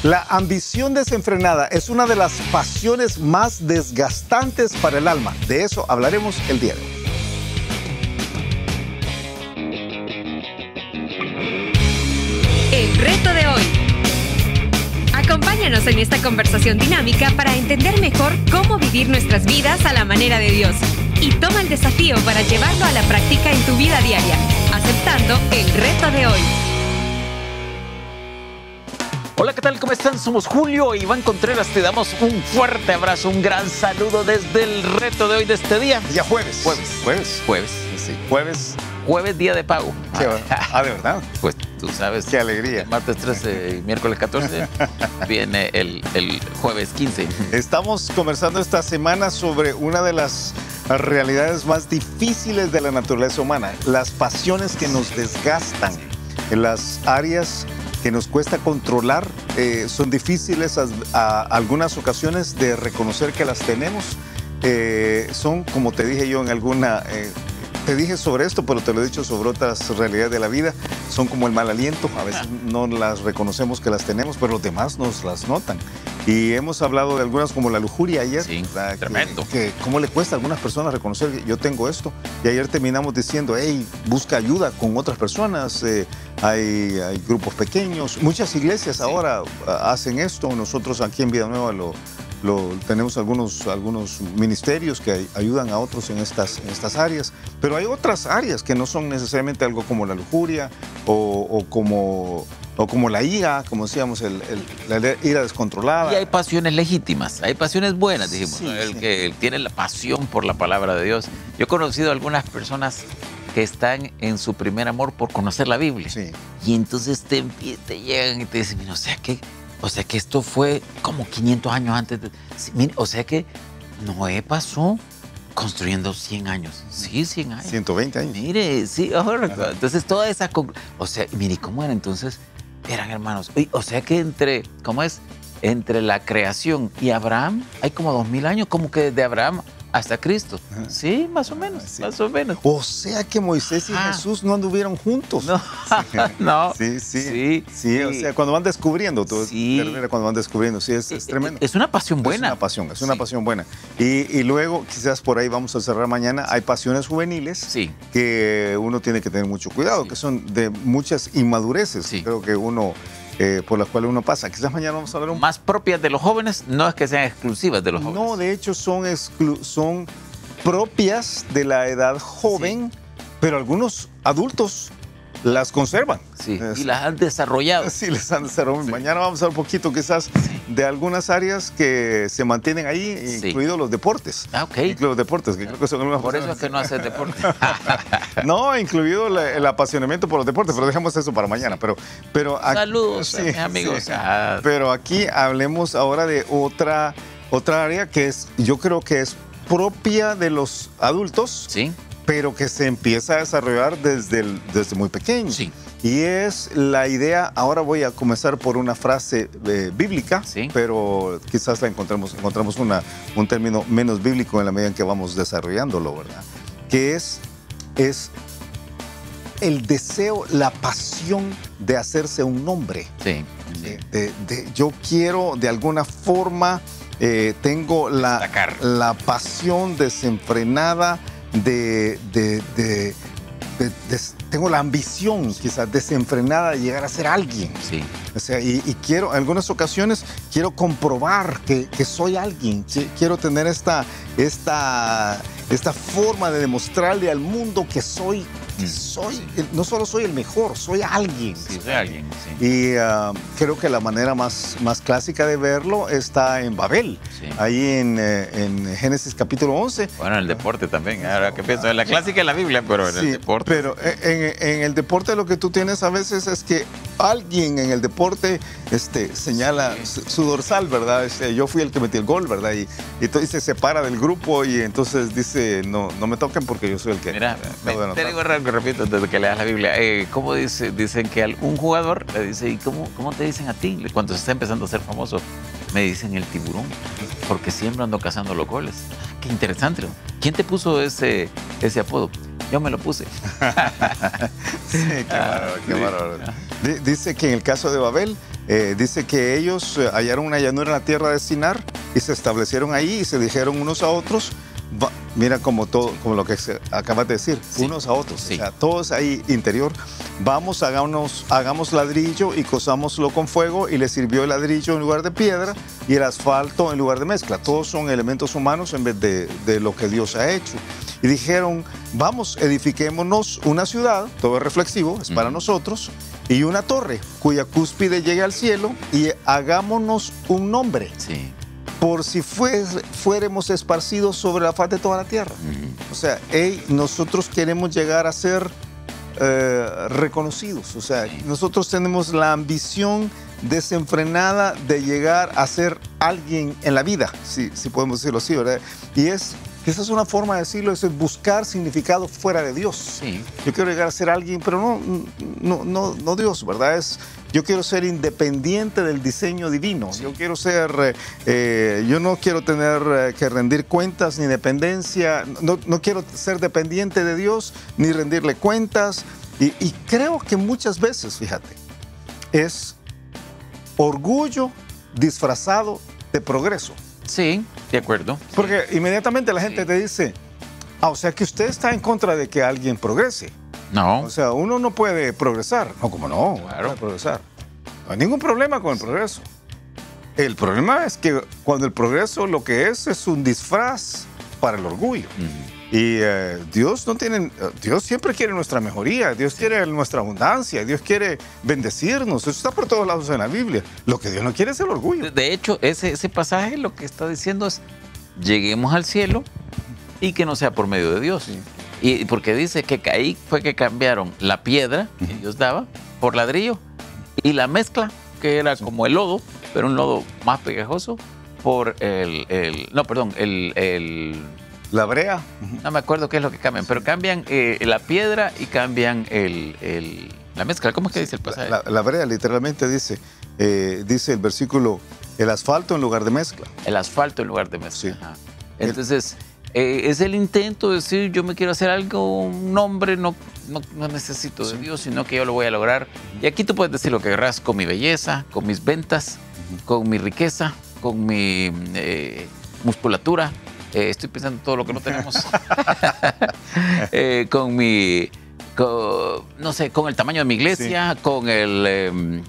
La ambición desenfrenada es una de las pasiones más desgastantes para el alma. De eso hablaremos el día de hoy. El reto de hoy. Acompáñanos en esta conversación dinámica para entender mejor cómo vivir nuestras vidas a la manera de Dios. Y toma el desafío para llevarlo a la práctica en tu vida diaria, aceptando el reto de hoy. Hola, ¿qué tal? ¿Cómo están? Somos Julio e Iván Contreras. Te damos un fuerte abrazo, un gran saludo desde el reto de hoy de este día. Ya jueves. Jueves. Sí, jueves. Jueves, día de pago. ¿De verdad? Pues tú sabes. Qué alegría. Martes 13 y miércoles 14 viene el jueves 15. Estamos conversando esta semana sobre una de las realidades más difíciles de la naturaleza humana. Las pasiones que nos desgastan. En las áreas que nos cuesta controlar, son difíciles a algunas ocasiones de reconocer que las tenemos. Son, como te dije yo en alguna... te dije sobre esto, pero te lo he dicho sobre otras realidades de la vida. Son como el mal aliento. A veces no las reconocemos que las tenemos, pero los demás nos las notan. Y hemos hablado de algunas como la lujuria ayer. Sí, tremendo. Que cómo le cuesta a algunas personas reconocer que yo tengo esto. Y ayer terminamos diciendo, hey, busca ayuda con otras personas. Hay grupos pequeños. Muchas iglesias ahora hacen esto. Nosotros aquí en Vida Nueva tenemos algunos ministerios que ayudan a otros en estas áreas, pero hay otras áreas que no son necesariamente algo como la lujuria o como la ira, como decíamos, la ira descontrolada. Y hay pasiones legítimas, hay pasiones buenas, dijimos, ¿no? Sí. Que tiene la pasión por la palabra de Dios. Yo he conocido a algunas personas que están en su primer amor por conocer la Biblia. Sí. Y entonces te llegan y te dicen, mira, o sea que esto fue como 500 años antes. O sea que Noé pasó construyendo 100 años. Sí, 100 años. 120 años. Mire, sí, entonces toda esa... O sea, mire, ¿cómo era? Entonces, eran hermanos. O sea que entre la creación y Abraham hay como 2000 años, como que desde Abraham hasta Cristo. Sí, más o menos, sí. más o menos. O sea que Moisés y Jesús no anduvieron juntos. No, no. Sí. O sea, cuando van descubriendo, cuando van descubriendo, sí, es tremendo. Es una pasión buena. Es una pasión buena. Y luego, quizás por ahí vamos a cerrar mañana, hay pasiones juveniles que uno tiene que tener mucho cuidado, que son de muchas inmadureces. Creo que por las cuales uno pasa. Quizás mañana vamos a ver más propias de los jóvenes, no es que sean exclusivas de los jóvenes. No, de hecho son propias de la edad joven, pero algunos adultos las conservan. Sí, y las han desarrollado. Sí, las han desarrollado. Sí. Mañana vamos a ver un poquito quizás de algunas áreas que se mantienen ahí, incluidos los deportes. Ok. Incluidos los deportes, que creo que son algunas Por personas. eso es que no haces deporte. No, incluido el apasionamiento por los deportes, pero dejemos eso para mañana. Pero aquí, saludos, mis amigos. Sí. Pero aquí hablemos ahora de otra área que yo creo que es propia de los adultos. Sí. Pero que se empieza a desarrollar desde muy pequeño. Sí. Y es la idea, ahora voy a comenzar por una frase bíblica, pero quizás encontramos un término menos bíblico en la medida en que vamos desarrollándolo, ¿verdad? Que es el deseo, la pasión de hacerse un nombre. Sí. Yo quiero, de alguna forma, tengo la pasión desenfrenada tengo la ambición quizás desenfrenada de llegar a ser alguien. Sí. O sea, y quiero, en algunas ocasiones, quiero comprobar que soy alguien. Quiero tener esta forma de demostrarle al mundo que soy, no solo soy el mejor, soy alguien. Sí, soy alguien, sí. Y creo que la manera más clásica de verlo está en Babel, ahí en Génesis capítulo 11. Bueno, en el deporte también, ahora que pienso, en la clásica en la Biblia, pero en el deporte. Pero en el deporte lo que tú tienes a veces es que alguien en el deporte señala su dorsal, ¿verdad? Yo fui el que metí el gol, ¿verdad? Y entonces se separa del grupo y entonces dice, no me toquen porque yo soy el que... Mira, te digo algo, repito, desde que leas la Biblia, ¿cómo dicen que un jugador le dice, ¿y cómo te dicen a ti? Cuando se está empezando a ser famoso, me dicen el tiburón, porque siempre ando cazando los goles. Qué interesante, ¿no? ¿Quién te puso ese apodo? Yo me lo puse. Sí, qué bárbaro. Dice que en el caso de Babel, Dice que ellos hallaron una llanura en la tierra de Sinar y se establecieron ahí y se dijeron unos a otros, mira como todo, como lo que acabas de decir, Sí. unos a otros, Sí. o sea, todos ahí interior, vamos, hagamos ladrillo y cozámoslo con fuego, y le sirvió el ladrillo en lugar de piedra y el asfalto en lugar de mezcla. Todos son elementos humanos en vez de lo que Dios ha hecho. Y dijeron, vamos, edifiquémonos una ciudad, todo es reflexivo, es para nosotros, y una torre cuya cúspide llegue al cielo, y hagámonos un nombre, Sí. por si fuéramos esparcidos sobre la faz de toda la tierra. O sea, nosotros queremos llegar a ser reconocidos. O sea, nosotros tenemos la ambición desenfrenada de llegar a ser alguien en la vida, si podemos decirlo así, ¿verdad? Y esa es una forma de decirlo, es buscar significado fuera de Dios. Sí. Yo quiero llegar a ser alguien, pero no Dios, ¿verdad? Yo quiero ser independiente del diseño divino. Sí. Yo quiero ser, yo no quiero tener que rendir cuentas ni dependencia. No quiero ser dependiente de Dios ni rendirle cuentas. Y creo que muchas veces, fíjate, es orgullo disfrazado de progreso. Sí, de acuerdo. Porque inmediatamente la gente te dice, o sea que usted está en contra de que alguien progrese. No. O sea, uno no puede progresar. No, como no, Claro. no puede progresar. No hay ningún problema con el progreso. El problema es que cuando el progreso lo que es un disfraz para el orgullo. Y Dios siempre quiere nuestra mejoría, Dios quiere nuestra abundancia, Dios quiere bendecirnos. Eso está por todos lados en la Biblia. Lo que Dios no quiere es el orgullo. De hecho, ese pasaje lo que está diciendo es, lleguemos al cielo y que no sea por medio de Dios. Sí. Y porque dice que ahí fue que cambiaron la piedra que Dios daba por ladrillo y la mezcla, que era como el lodo, pero un lodo más pegajoso, por La brea. no me acuerdo qué es lo que cambian, pero cambian la piedra y cambian la mezcla. ¿Cómo es que dice el pasaje? La brea literalmente dice el versículo, el asfalto en lugar de mezcla. El asfalto en lugar de mezcla. Sí. Ajá. Entonces, es el intento de decir, yo me quiero hacer algo, un nombre, no necesito de Dios, sino que yo lo voy a lograr. Y aquí tú puedes decir lo que querrás, con mi belleza, con mis ventas, con mi riqueza, con mi musculatura. Estoy pensando en todo lo que no tenemos. Con el tamaño de mi iglesia, Sí. con el,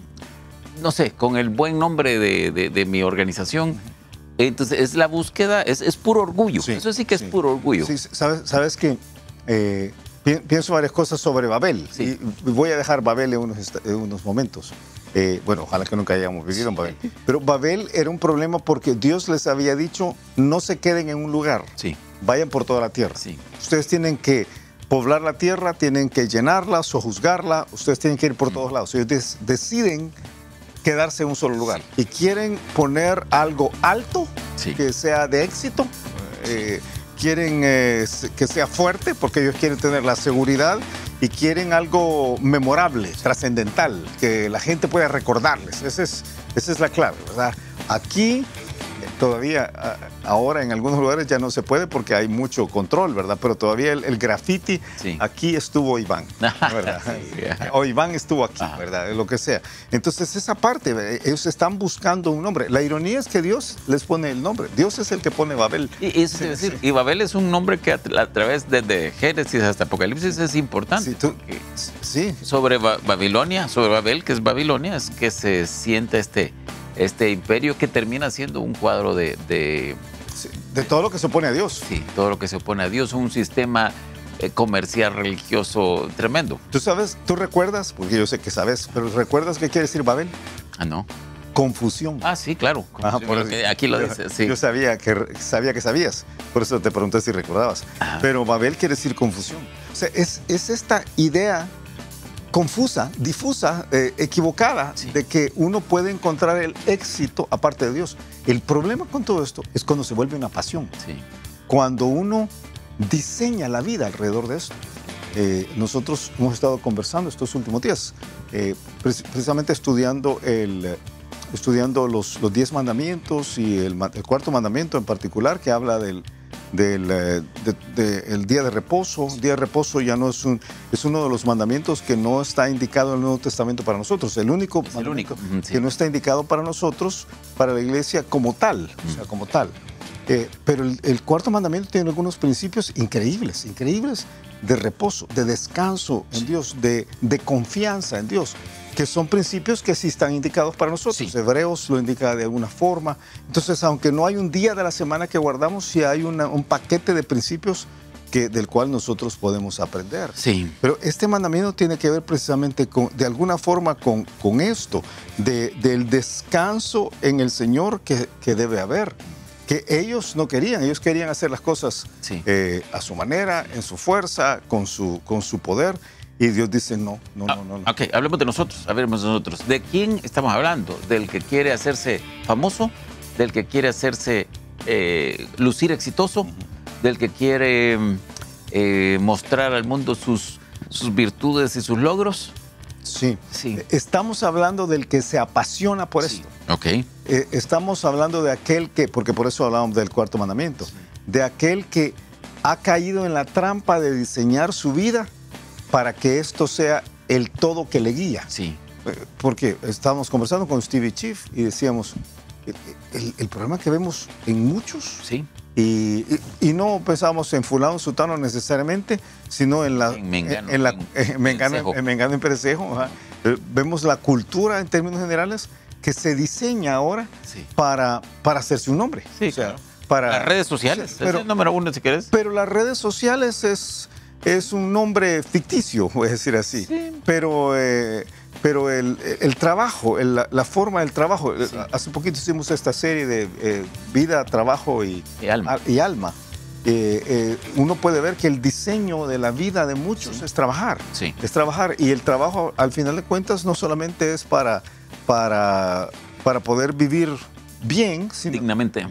con el buen nombre de mi organización. Entonces, es la búsqueda, es puro orgullo. Sí, Eso sí que es sí. puro orgullo. Sí, sabes que pienso varias cosas sobre Babel. Sí. Y voy a dejar Babel en unos momentos. Bueno, ojalá que nunca hayamos vivido en Babel. Pero Babel era un problema porque Dios les había dicho, no se queden en un lugar, Sí, vayan por toda la tierra. sí. Ustedes tienen que poblar la tierra, tienen que llenarla, sojuzgarla, ustedes tienen que ir por todos lados. Ellos deciden quedarse en un solo lugar y quieren poner algo alto, Sí. que sea de éxito, quieren que sea fuerte porque ellos quieren tener la seguridad y quieren algo memorable, trascendental, que la gente pueda recordarles. Esa es la clave, ¿verdad? Aquí todavía, ahora en algunos lugares ya no se puede porque hay mucho control, ¿verdad? Pero todavía el graffiti, Sí. aquí estuvo Iván, ¿verdad? Sí, ajá. O Iván estuvo aquí, Ajá. ¿verdad? Lo que sea. Entonces esa parte, ellos están buscando un nombre. La ironía es que Dios les pone el nombre. Dios es el que pone Babel. Y eso te iba a decir, y Babel es un nombre que a través desde Génesis hasta Apocalipsis es importante. Sí, porque sí. sobre Babilonia, sobre Babel, que es Babilonia, es que se siente este imperio que termina siendo un cuadro de todo lo que se opone a Dios. sí, todo lo que se opone a Dios, un sistema comercial, religioso tremendo. Tú recuerdas, porque yo sé que sabes, pero ¿recuerdas qué quiere decir Babel? Ah, ¿no? Confusión. Ah, sí, claro. Ajá, por eso. Aquí lo dice, sí. Yo sabía que sabías, por eso te pregunté si recordabas. Ajá. Pero Babel quiere decir confusión. O sea, es esta idea confusa, difusa, equivocada, Sí. de que uno puede encontrar el éxito aparte de Dios. El problema con todo esto es cuando se vuelve una pasión, Sí. cuando uno diseña la vida alrededor de esto. Nosotros hemos estado conversando estos últimos días, precisamente estudiando los 10 mandamientos y el cuarto mandamiento en particular, que habla el día de reposo. El día de reposo ya no es uno de los mandamientos que no está indicado en el Nuevo Testamento para nosotros. El único mandamiento que no está indicado para nosotros, para la iglesia como tal. O sea, como tal. Pero el cuarto mandamiento tiene algunos principios increíbles de reposo, de descanso en Dios, de confianza en Dios, que son principios que sí están indicados para nosotros. Sí. Hebreos lo indica de alguna forma. Entonces, aunque no hay un día de la semana que guardamos, sí hay un paquete de principios del cual nosotros podemos aprender. Sí. Pero este mandamiento tiene que ver precisamente de alguna forma con esto, del descanso en el Señor que debe haber. Que ellos no querían, ellos querían hacer las cosas a su manera, en su fuerza, con su poder, y Dios dice no. Ok, hablemos de nosotros. ¿De quién estamos hablando? ¿Del que quiere hacerse famoso? ¿Del que quiere hacerse lucir exitoso? ¿Del que quiere mostrar al mundo sus virtudes y sus logros? Sí. Estamos hablando del que se apasiona por esto. Ok. Estamos hablando de aquel que, porque por eso hablamos del cuarto mandamiento, de aquel que ha caído en la trampa de diseñar su vida para que esto sea el todo que le guía. Sí. Porque estábamos conversando con Stevie Chief y decíamos, el problema que vemos en muchos, sí. Y no pensamos en fulano, sutano necesariamente, sino en Mengano en Perecejo. Vemos la cultura en términos generales que se diseña ahora para hacerse un nombre. Sí, o sea, para las redes sociales, es el número uno si quieres. Pero las redes sociales es un nombre ficticio, voy a decir así. Sí. Pero el trabajo, la forma del trabajo, hace poquito hicimos esta serie de vida, trabajo y alma. Uno puede ver que el diseño de la vida de muchos es trabajar. Sí. Es trabajar. Y el trabajo, al final de cuentas, no solamente es para poder vivir bien, sino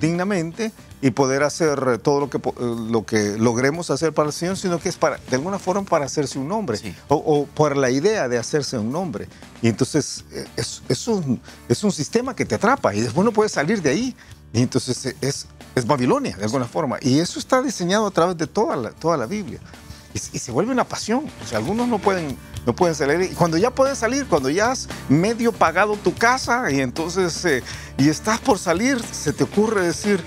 dignamente y poder hacer todo lo que logremos hacer para el Señor, sino que es de alguna forma para hacerse un nombre, o por la idea de hacerse un nombre. Y entonces es un sistema que te atrapa y después no puedes salir de ahí. Y entonces es Babilonia de alguna forma. Y eso está diseñado a través de toda la Biblia. Y se vuelve una pasión. O sea, algunos no pueden salir. Y cuando ya puedes salir, cuando ya has medio pagado tu casa y entonces y estás por salir, se te ocurre decir,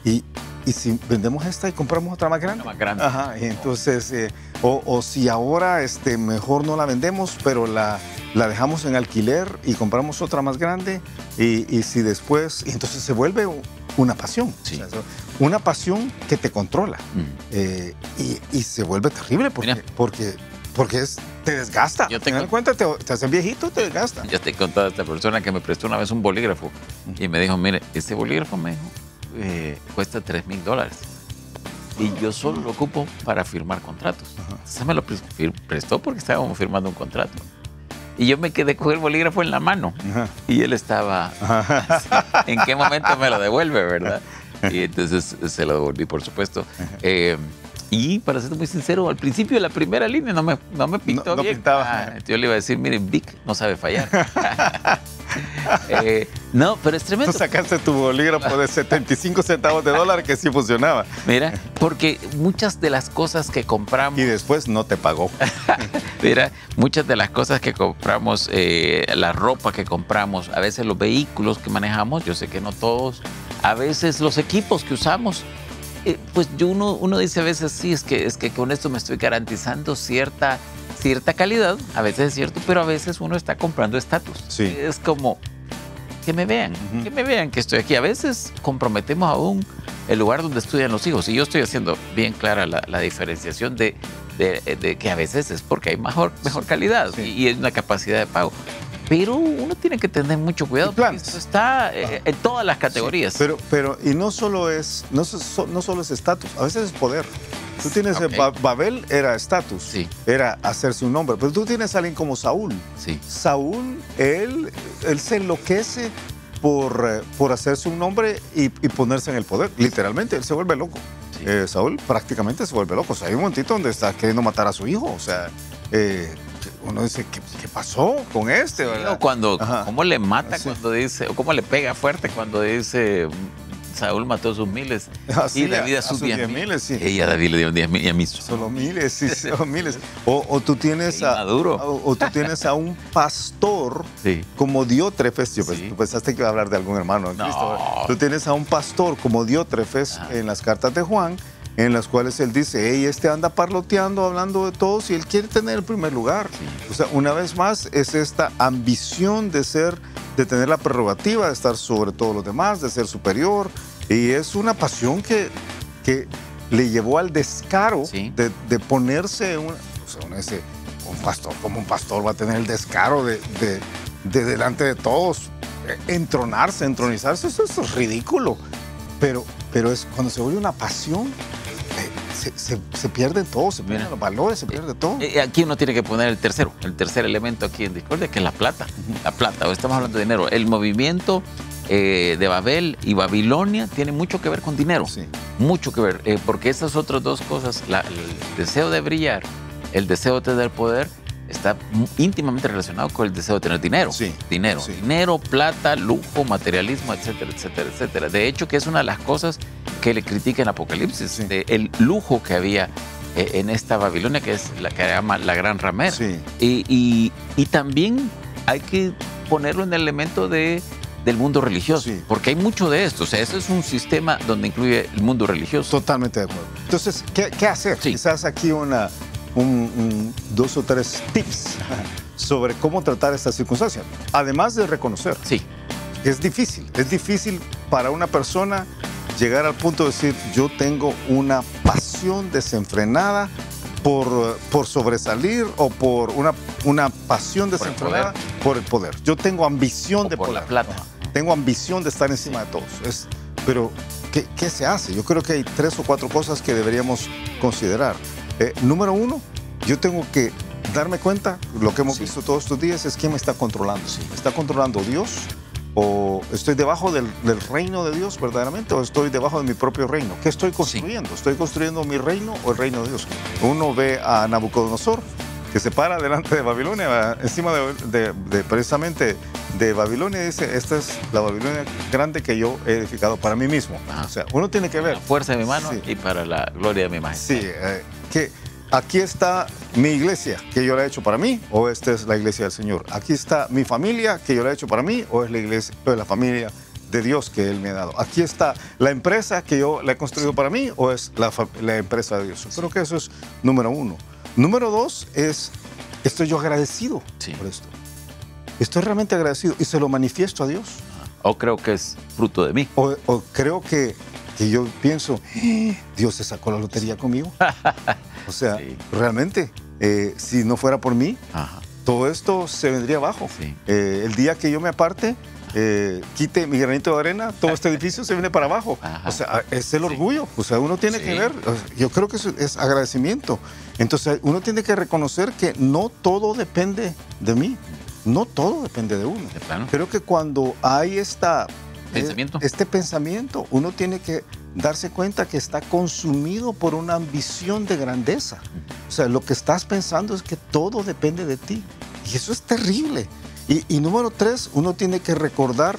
¿y si vendemos esta y compramos otra más grande? Una más grande. Ajá, y entonces, o si ahora mejor no la vendemos, pero la dejamos en alquiler y compramos otra más grande, y si después, y entonces se vuelve una pasión. Sí. O sea, una pasión que te controla. Y se vuelve terrible porque te desgasta. Te das cuenta, te hacen viejito, te desgasta. Yo te he contado a esta persona que me prestó una vez un bolígrafo y me dijo, mire, este bolígrafo me dijo, cuesta $3,000 y yo solo lo ocupo para firmar contratos. Se me lo prestó porque estábamos firmando un contrato. Y yo me quedé con el bolígrafo en la mano. Y él estaba, ¿en qué momento me lo devuelve, verdad? Y entonces se lo devolví, por supuesto. Y para ser muy sincero, al principio de la primera línea no me pintó bien. Pintaba. Yo le iba a decir, miren, Vic no sabe fallar. No, pero es tremendo. Tú sacaste tu bolígrafo de 75 centavos de dólar que sí funcionaba. Mira, porque muchas de las cosas que compramos... Y después no te pagó. Mira, muchas de las cosas que compramos, la ropa que compramos, a veces los vehículos que manejamos, yo sé que no todos, a veces los equipos que usamos, pues uno dice a veces, sí, es que con esto me estoy garantizando cierta calidad, a veces es cierto, pero a veces uno está comprando estatus. Sí. Es como, que me vean, que estoy aquí. A veces comprometemos aún el lugar donde estudian los hijos. Y yo estoy haciendo bien clara la diferenciación de que a veces es porque hay mejor calidad y hay una capacidad de pago. Pero uno tiene que tener mucho cuidado porque esto está en todas las categorías. Sí, pero y no solo es estatus, a veces es poder. Tú tienes, Babel era estatus, era hacerse un nombre, pero tú tienes a alguien como Saúl. Sí. Saúl, él se enloquece por hacerse un nombre y ponerse en el poder. Literalmente, él se vuelve loco. Sí. Saúl prácticamente se vuelve loco. O sea, hay un momentito donde está queriendo matar a su hijo. O sea, uno dice, ¿qué pasó con este? ¿Verdad? ¿Cómo le mata cuando dice, o cómo le pega fuerte cuando dice, Saúl mató sus miles Sí, y David a sus 10 miles. Sí. Y a David le dio 10 mil y a mí Solo miles, sí, son miles. O tú tienes a un pastor Sí. como Diótrefes. Tú Sí. pensaste que iba a hablar de algún hermano en No. Cristo, ¿verdad? Tú tienes a un pastor como Diótrefes en las cartas de Juan, en las cuales él dice, hey, este anda parloteando, hablando de todos y él quiere tener el primer lugar. Sí. O sea, una vez más, es esta ambición de tener la prerrogativa, de estar sobre todos los demás, de ser superior. Y es una pasión que le llevó al descaro Sí. de ponerse, uno dice, un pastor va a tener el descaro de delante de todos, entronizarse, eso es ridículo. Pero es cuando se vuelve una pasión, se pierden todo, se pierden los valores, se pierde todo. Aquí uno tiene que poner el tercer elemento aquí en Discordia, que es la plata. La plata, hoy estamos hablando de dinero. El movimiento de Babel y Babilonia tiene mucho que ver con dinero. Sí. Mucho que ver, porque estas otras dos cosas, el deseo de brillar, el deseo de tener poder, está íntimamente relacionado con el deseo de tener dinero. Sí. Dinero. Sí. Dinero, plata, lujo, materialismo, etcétera, etcétera, etcétera. De hecho, que es una de las cosas que le critica en Apocalipsis, Sí. el lujo que había en esta Babilonia, que es la que llama la gran ramera. Sí. Y también hay que ponerlo en el elemento del mundo religioso, Sí. porque hay mucho de esto. O sea, eso es un sistema donde incluye el mundo religioso. Totalmente de acuerdo. Entonces, ¿qué hacer? Sí. Quizás aquí dos o tres tips sobre cómo tratar esta circunstancia. Además de reconocer Sí, que es difícil para una persona llegar al punto de decir, yo tengo una pasión desenfrenada por sobresalir o por una pasión Por el desenfrenada por el poder. Yo tengo ambición o de por poder. la plata. Tengo ambición de estar encima de todos. Pero, ¿qué se hace? Yo creo que hay 3 o 4 cosas que deberíamos considerar. Número 1, yo tengo que darme cuenta, lo que hemos Sí. visto todos estos días, es quién me está controlando. Sí. ¿Me está controlando Dios? ¿O estoy debajo del reino de Dios verdaderamente? ¿O estoy debajo de mi propio reino? ¿Qué estoy construyendo? ¿Estoy construyendo mi reino o el reino de Dios? Uno ve a Nabucodonosor, que se para delante de Babilonia, encima precisamente de Babilonia, y dice, esta es la Babilonia grande que yo he edificado para mí mismo. Ajá. O sea, uno tiene que Para ver. la fuerza de mi mano Sí. y para la gloria de mi majestad. Sí, que aquí está mi iglesia, que yo la he hecho para mí, o esta es la iglesia del Señor. Aquí está mi familia, que yo la he hecho para mí, o es la iglesia, o es la familia de Dios que Él me ha dado. Aquí está la empresa que yo la he construido para mí, o es la empresa de Dios. Yo creo que eso es número 1. Número 2 es, estoy yo agradecido Sí. por esto. Estoy realmente agradecido y se lo manifiesto a Dios. O creo que es fruto de mí. O creo que yo pienso, Dios se sacó la lotería conmigo. O sea, Sí. realmente, si no fuera por mí, Ajá. todo esto se vendría abajo. Sí. El día que yo me aparte, quite mi granito de arena, todo este edificio se viene para abajo. Ajá. O sea, es el Sí. orgullo. O sea, uno tiene Sí. que ver, yo creo que eso es agradecimiento. Entonces, uno tiene que reconocer que no todo depende de mí. No todo depende de uno. De plano. Creo que cuando hay Pensamiento. este pensamiento, uno tiene que darse cuenta que está consumido por una ambición de grandeza. O sea, lo que estás pensando es que todo depende de ti. Y eso es terrible. Y número 3, uno tiene que recordar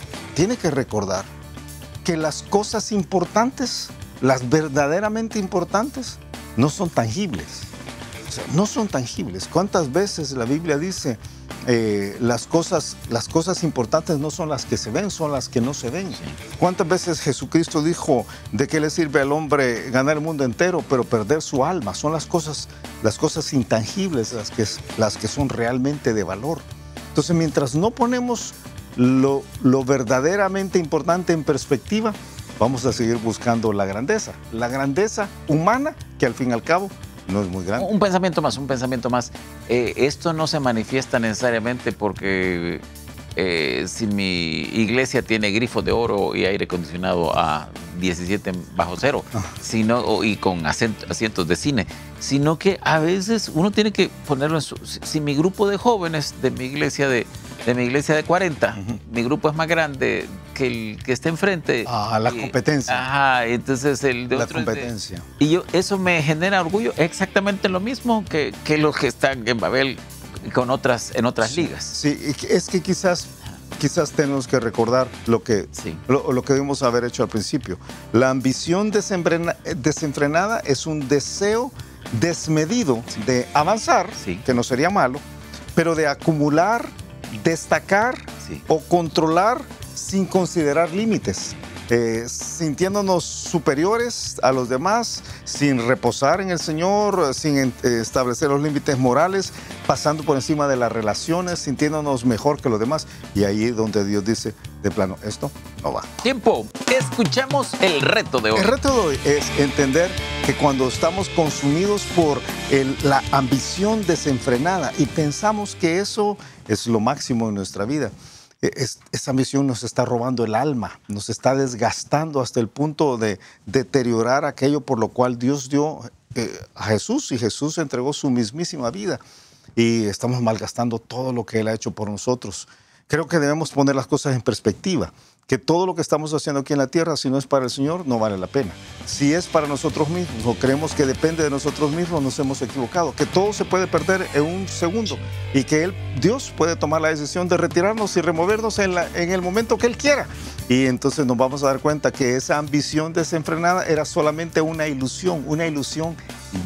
que las cosas importantes, las verdaderamente importantes, no son tangibles. O sea, no son tangibles. ¿Cuántas veces la Biblia dice las cosas importantes no son las que se ven, son las que no se ven? ¿Cuántas veces Jesucristo dijo de qué le sirve al hombre ganar el mundo entero pero perder su alma? Son las cosas intangibles las que son realmente de valor. Entonces, mientras no ponemos lo verdaderamente importante en perspectiva, vamos a seguir buscando la grandeza humana, que al fin y al cabo no es muy grande. Un pensamiento más. Esto no se manifiesta necesariamente porque si mi iglesia tiene grifo de oro y aire acondicionado a 17 bajo cero, y con asientos de cine, sino que a veces uno tiene que ponerlo en si mi grupo de jóvenes de mi iglesia de 40, mi grupo es más grande que el que está enfrente. La competencia. Ajá, entonces el de La otro competencia. eso me genera orgullo, exactamente lo mismo que los que están en Babel en otras ligas. Sí, es que quizás quizás tenemos que recordar lo que debemos haber hecho al principio. La ambición desenfrenada es un deseo desmedido de avanzar, que no sería malo, pero de acumular, destacar o controlar sin considerar límites. Sintiéndonos superiores a los demás, sin reposar en el Señor, sin establecer los límites morales, pasando por encima de las relaciones, sintiéndonos mejor que los demás. Y ahí es donde Dios dice, de plano, esto no va. Tiempo, escuchamos el reto de hoy. El reto de hoy es entender que cuando estamos consumidos por la ambición desenfrenada y pensamos que eso es lo máximo en nuestra vida, esa ambición nos está robando el alma, nos está desgastando hasta el punto de deteriorar aquello por lo cual Dios dio a Jesús, y Jesús entregó su mismísima vida, y estamos malgastando todo lo que Él ha hecho por nosotros. Creo que debemos poner las cosas en perspectiva, que todo lo que estamos haciendo aquí en la tierra, si no es para el Señor, no vale la pena. Si es para nosotros mismos o creemos que depende de nosotros mismos, nos hemos equivocado, que todo se puede perder en un segundo y que Dios puede tomar la decisión de retirarnos y removernos en el momento que Él quiera. Y entonces nos vamos a dar cuenta que esa ambición desenfrenada era solamente una ilusión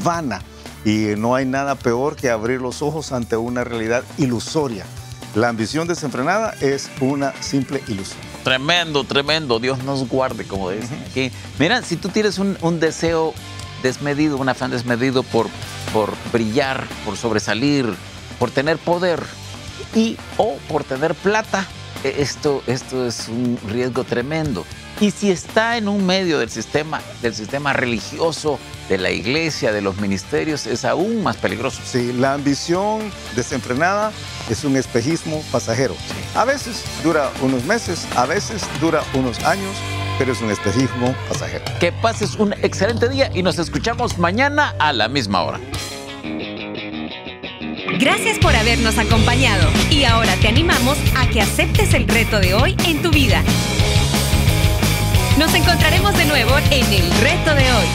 vana. Y no hay nada peor que abrir los ojos ante una realidad ilusoria. La ambición desenfrenada es una simple ilusión. Tremendo, tremendo. Dios nos guarde, como dicen aquí. Mira, si tú tienes un deseo desmedido, un afán desmedido por brillar, por sobresalir, por tener poder o por tener plata, esto es un riesgo tremendo. Y si está en un medio del sistema religioso, de la iglesia, de los ministerios, es aún más peligroso. Sí, la ambición desenfrenada es un espejismo pasajero. A veces dura unos meses, a veces dura unos años, pero es un espejismo pasajero. Que pases un excelente día y nos escuchamos mañana a la misma hora. Gracias por habernos acompañado y ahora te animamos a que aceptes el reto de hoy en tu vida. Nos encontraremos de nuevo en el reto de hoy.